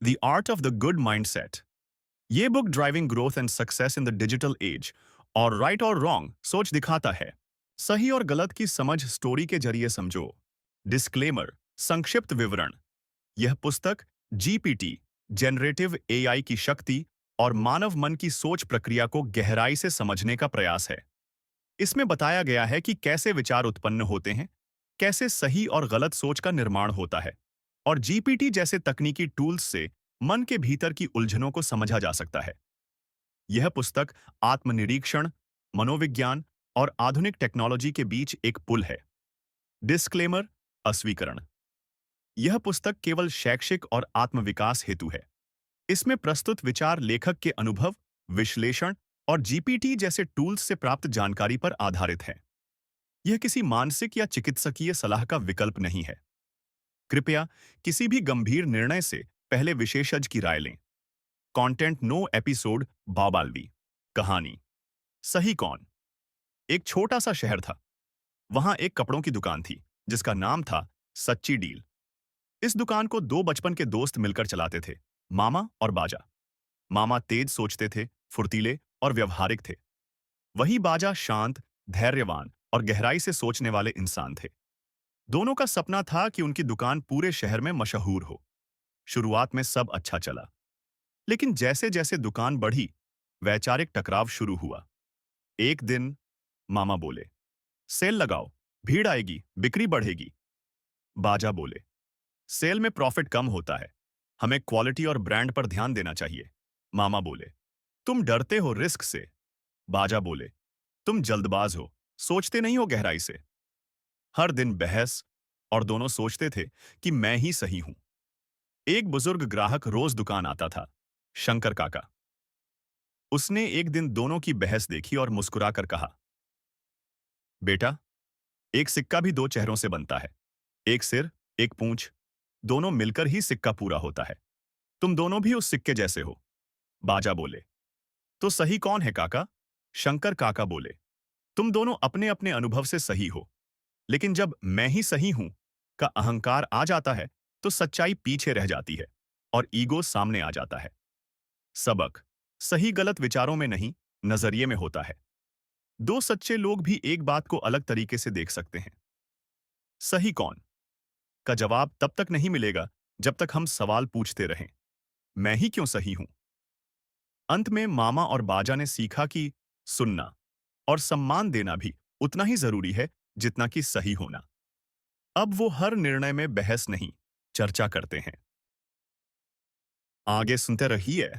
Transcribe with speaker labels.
Speaker 1: The art of the good mindset. ये book driving growth and success in the digital age और right और wrong सोच दिखाता है। सही और गलत की समझ स्टोरी के जरिए समझो। डिस्क्लेमर, संक्षिप्त विवरण। यह पुस्तक जीपीटी, जनरेटिव एआई की शक्ति और मानव मन की सोच प्रक्रिया को गहराई से समझने का प्रयास है। इसमें बताया गया है कि कैसे विचार उत्पन्न होते हैं, कैसे सही और गलत सोच का निर्माण होता है, और जीपीटी जैसे तकनीकी टूल्स से मन के भीतर की उलझनों को समझा जा सकता है। यह पुस्तक आत्मनिरीक्षण, मनोविज्ञान और आधुनिक टेक्नोलॉजी के बीच एक पुल है। डिस्क्लेमर, अस्वीकरण। यह पुस्तक केवल शैक्षिक और आत्मविकास हेतु है। इसमें प्रस्तुत विचार लेखक के अनुभव, विश्लेषण और जीपीटी जैसे टूल्स से प्राप्त जानकारी पर आधारित है। यह किसी मानसिक या चिकित्सकीय सलाह का विकल्प नहीं है। कृपया किसी भी गंभीर निर्णय से पहले विशेषज्ञ की राय लें। कंटेंट नो एपिसोड बाबाल्वी। कहानी। सही कौन। एक छोटा सा शहर था। वहां एक कपड़ों की दुकान थी जिसका नाम था सच्ची डील। इस दुकान को दो बचपन के दोस्त मिलकर चलाते थे, मामा और बाजा। मामा तेज सोचते थे, फुर्तीले और व्यवहारिक थे। वही बाजा शांत, धैर्यवान और गहराई से सोचने वाले इंसान थे। दोनों का सपना था कि उनकी दुकान पूरे शहर में मशहूर हो। शुरुआत में सब अच्छा चला, लेकिन जैसे जैसे दुकान बढ़ी, वैचारिक टकराव शुरू हुआ। एक दिन मामा बोले, सेल लगाओ, भीड़ आएगी, बिक्री बढ़ेगी। बाजा बोले, सेल में प्रॉफिट कम होता है, हमें क्वालिटी और ब्रांड पर ध्यान देना चाहिए। मामा बोले, तुम डरते हो रिस्क से। बाजा बोले, तुम जल्दबाज हो, सोचते नहीं हो गहराई से। हर दिन बहस, और दोनों सोचते थे कि मैं ही सही हूं। एक बुजुर्ग ग्राहक रोज दुकान आता था, शंकर काका। उसने एक दिन दोनों की बहस देखी और मुस्कुराकर कहा, बेटा, एक सिक्का भी दो चेहरों से बनता है। एक सिर, एक पूंछ, दोनों मिलकर ही सिक्का पूरा होता है। तुम दोनों भी उस सिक्के जैसे हो। बाजा बोले, तो सही कौन है काका? शंकर काका बोले, तुम दोनों अपने अपने अनुभव से सही हो, लेकिन जब मैं ही सही हूं का अहंकार आ जाता है तो सच्चाई पीछे रह जाती है और ईगो सामने आ जाता है। सबक, सही गलत विचारों में नहीं, नजरिए में होता है। दो सच्चे लोग भी एक बात को अलग तरीके से देख सकते हैं। सही कौन का जवाब तब तक नहीं मिलेगा जब तक हम सवाल पूछते रहें, मैं ही क्यों सही हूं। अंत में मामा और बाजा ने सीखा कि सुनना और सम्मान देना भी उतना ही जरूरी है जितना कि सही होना। अब वो हर निर्णय में बहस नहीं, चर्चा करते हैं। आगे सुनते रहिए।